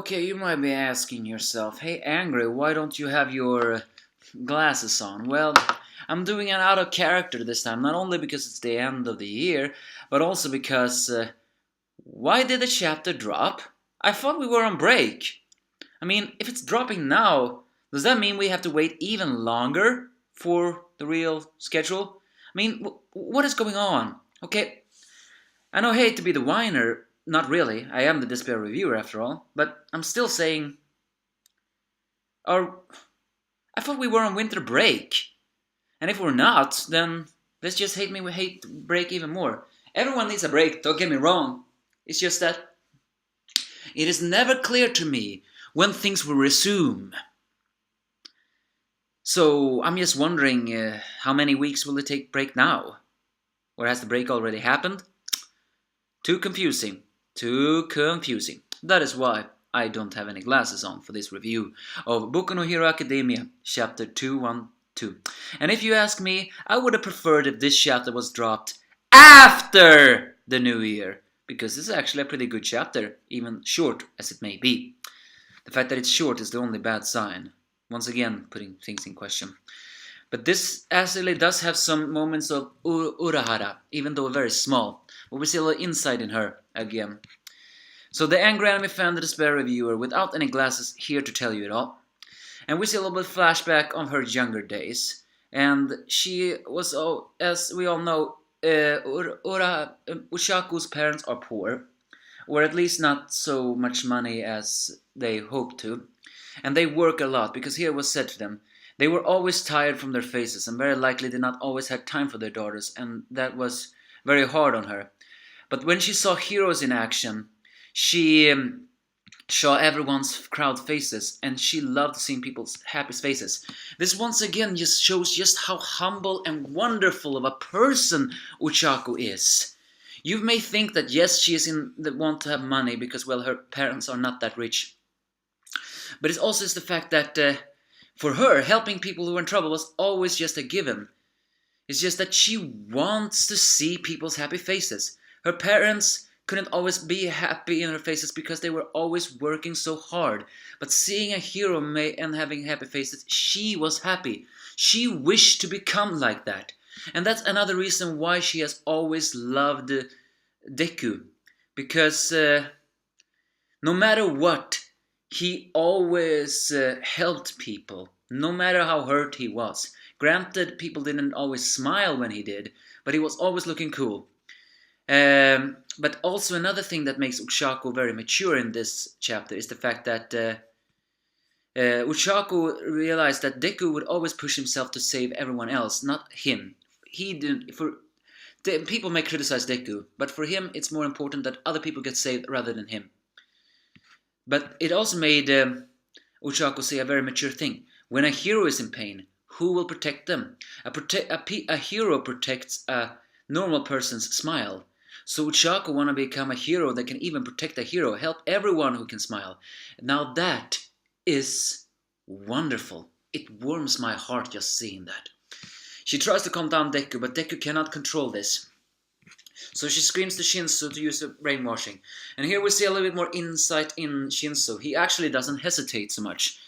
Okay, you might be asking yourself, hey Angry, why don't you have your glasses on? Well, I'm doing an out of character this time, not only because it's the end of the year, but also because, why did the chapter drop? I thought we were on break. I mean, if it's dropping now, does that mean we have to wait even longer for the real schedule? I mean, what is going on? Okay, I know I hate to be the whiner, not really, I am the despair reviewer after all, but I'm still saying, or I thought we were on winter break. And if we're not, then let's just hate break even more. Everyone needs a break, don't get me wrong. It's just that it is never clear to me when things will resume. So I'm just wondering, how many weeks will it take break now? Or has the break already happened? Too confusing. Too confusing. That is why I don't have any glasses on for this review of Boku no Hero Academia, chapter 212. And if you ask me, I would have preferred if this chapter was dropped after the new year, because this is actually a pretty good chapter, even short as it may be. The fact that it's short is the only bad sign. Once again, putting things in question. But this actually does have some moments of Urahara, even though very small. But we see a little insight in her again. So the angry anime fan, the despair reviewer, without any glasses, here to tell you it all. And we see a little bit flashback on her younger days. And she was, as we all know, Uchaku's parents are poor. Or at least not so much money as they hoped to. And they work a lot, because here was said to them, they were always tired from their faces and very likely did not always have time for their daughters, and that was very hard on her. But when she saw heroes in action, she saw everyone's proud faces, and she loved seeing people's happy faces. This once again just shows just how humble and wonderful of a person Ochacko is. You may think that yes, she is in the want to have money because, well, her parents are not that rich. But it also is the fact that for her, helping people who are in trouble was always just a given. It's just that she wants to see people's happy faces. Her parents couldn't always be happy in her faces because they were always working so hard. But seeing a hero and having happy faces, she was happy. She wished to become like that. And that's another reason why she has always loved Deku. Because no matter what, he always helped people, no matter how hurt he was. Granted, people didn't always smile when he did, but he was always looking cool. But also another thing that makes Ochacko very mature in this chapter is the fact that Ochacko realized that Deku would always push himself to save everyone else, not him. He didn't. People may criticize Deku, but for him it's more important that other people get saved rather than him. But it also made Ochacko say a very mature thing. When a hero is in pain, who will protect them? A hero protects a normal person's smile. So Ochacko want to become a hero that can even protect a hero, help everyone who can smile. Now that is wonderful. It warms my heart just seeing that. She tries to calm down Deku, but Deku cannot control this. So she screams to Shonsou to use the brainwashing. And here we see a little bit more insight in Shonsou. He actually doesn't hesitate so much.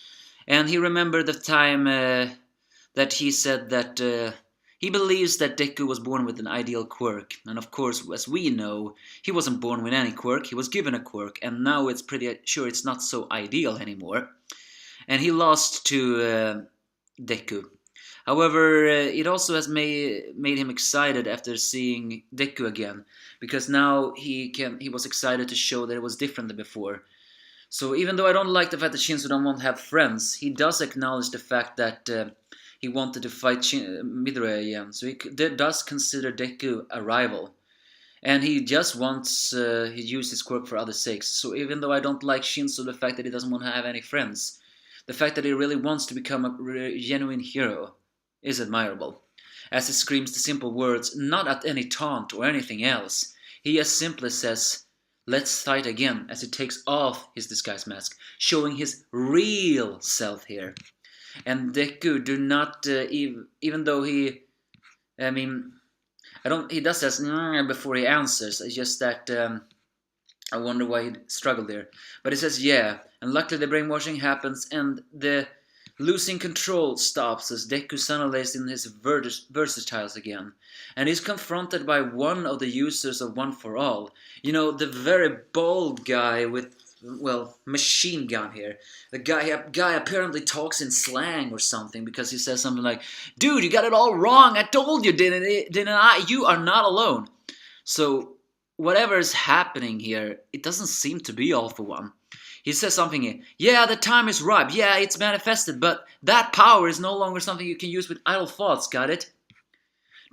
And he remembered the time that he said that he believes that Deku was born with an ideal quirk. And of course, as we know, he wasn't born with any quirk. He was given a quirk. And now it's pretty sure it's not so ideal anymore. And he lost to Deku. However, it also has made him excited after seeing Deku again, because now he was excited to show that it was different than before. So even though I don't like the fact that Shonsou don't want to have friends, he does acknowledge the fact that he wanted to fight Midoriya again. So he does consider Deku a rival. And he just wants, he used his quirk for other sakes. So even though I don't like Shonsou, the fact that he doesn't want to have any friends, the fact that he really wants to become a genuine hero is admirable, as he screams the simple words, not at any taunt or anything else. He just simply says, let's fight again, as he takes off his disguise mask, showing his real self here. And Deku do not, even though he does this before he answers, it's just that I wonder why he struggled there. But it says, yeah, and luckily the brainwashing happens and the losing control stops as Deku suddenly in his versatiles again. And he's confronted by one of the users of One for All. You know, the very bald guy with, well, machine gun here. The guy apparently talks in slang or something because he says something like, dude, you got it all wrong. I told you, didn't I? You are not alone. So whatever is happening here, it doesn't seem to be all for one. He says something here. Yeah, the time is ripe. Yeah, it's manifested, but that power is no longer something you can use with idle thoughts, got it?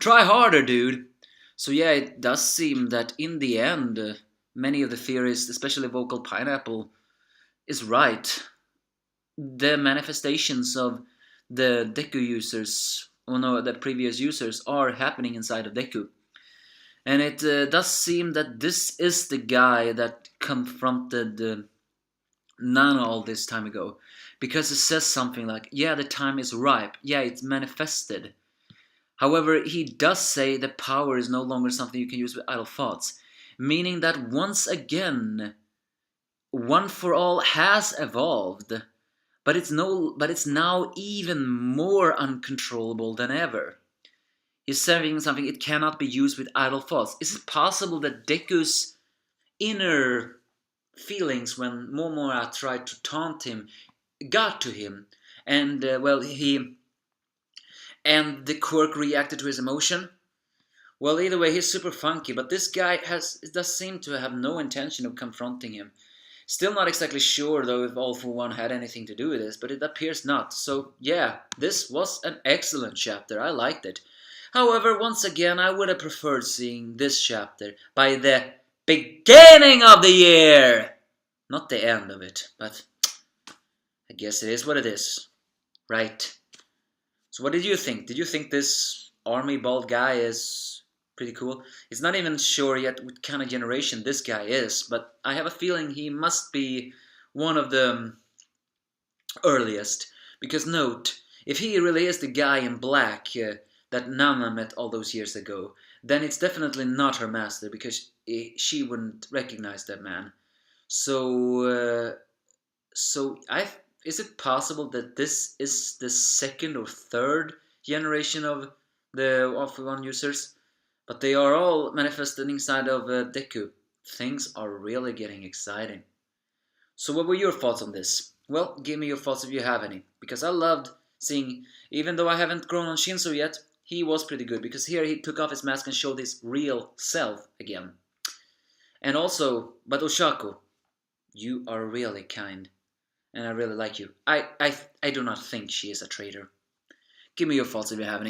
Try harder, dude. So yeah, it does seem that in the end, many of the theories, especially Vocal Pineapple, is right. The manifestations of the Deku users, or no, the previous users, are happening inside of Deku. And it does seem that this is the guy that confronted Nana all this time ago. Because it says something like, yeah, the time is ripe. Yeah, it's manifested. However, he does say the power is no longer something you can use with idle thoughts. Meaning that once again, One for All has evolved. But it's now even more uncontrollable than ever. He's saying something, it cannot be used with idle thoughts. Is it possible that Deku's inner feelings when Momora tried to taunt him got to him, and and the quirk reacted to his emotion? Well, either way, he's super funky, but this guy does seem to have no intention of confronting him. Still not exactly sure though if All for One had anything to do with this, but it appears not. So yeah, this was an excellent chapter. I liked it. However, once again, I would have preferred seeing this chapter by the beginning of the year! Not the end of it, but I guess it is what it is. Right. So what did you think? Did you think this army bald guy is pretty cool? It's not even sure yet what kind of generation this guy is, but I have a feeling he must be one of the earliest. Because note, if he really is the guy in black that Nana met all those years ago, then it's definitely not her master, because she wouldn't recognize that man. So, is it possible that this is the second or third generation of the All for One users? But they are all manifested inside of Deku. Things are really getting exciting. So what were your thoughts on this? Well, give me your thoughts if you have any. Because I loved seeing, even though I haven't grown on Shinzo yet, he was pretty good. Because here he took off his mask and showed his real self again. And also, but Ochacko, you are really kind. And I really like you. I do not think she is a traitor. Give me your thoughts if you have any.